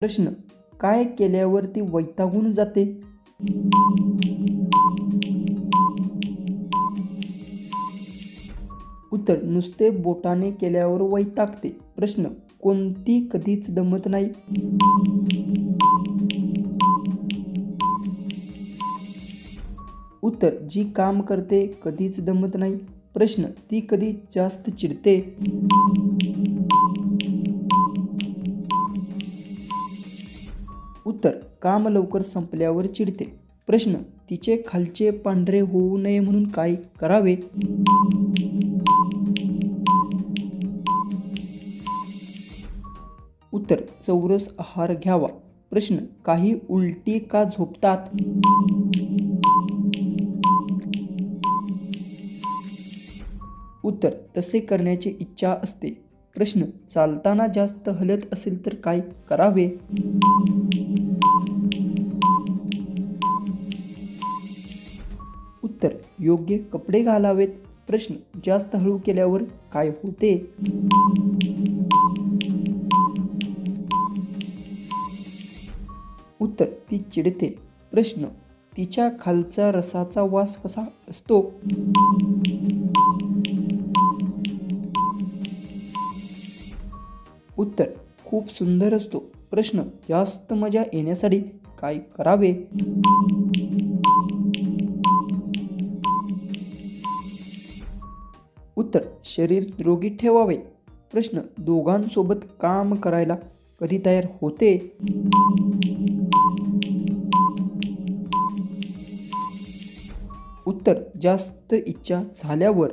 प्रश्न, काय केल्यावर ती वैतागून जाते? उत्तर, नुसते बोटाने केल्यावर वैतागते. प्रश्न, कोणती कधीच दमत नाही? उत्तर, जी काम करते कधीच दमत नाही. प्रश्न, ती कधी जास्त चिडते? उत्तर, काम लवकर संपल्यावर चिडते. प्रश्न, तिचे खालचे पांढरे होऊ नये म्हणून काय करावे? उत्तर, चौरस आहार घ्यावा. प्रश्न, काही उलटी का झोपतात? उत्तर, तसे करण्याची इच्छा असते. प्रश्न, चालताना जास्त हलत असेल तर काय करावे? उत्तर, योग्य कपडे घालावेत. प्रश्न, जास्त हळू केल्यावर काय होते? उत्तर, ती चिडते. प्रश्न, तिच्या खालचा रसाचा वास कसा असतो? उत्तर, खूप सुंदर असतो. प्रश्न, जास्त मजा येण्यासाठी काय करावे? उत्तर, शरीर निरोगी ठेवावे. प्रश्न, दोघांसोबत काम करायला कधी तयार होते? उत्तर, जास्त इच्छा झाल्यावर.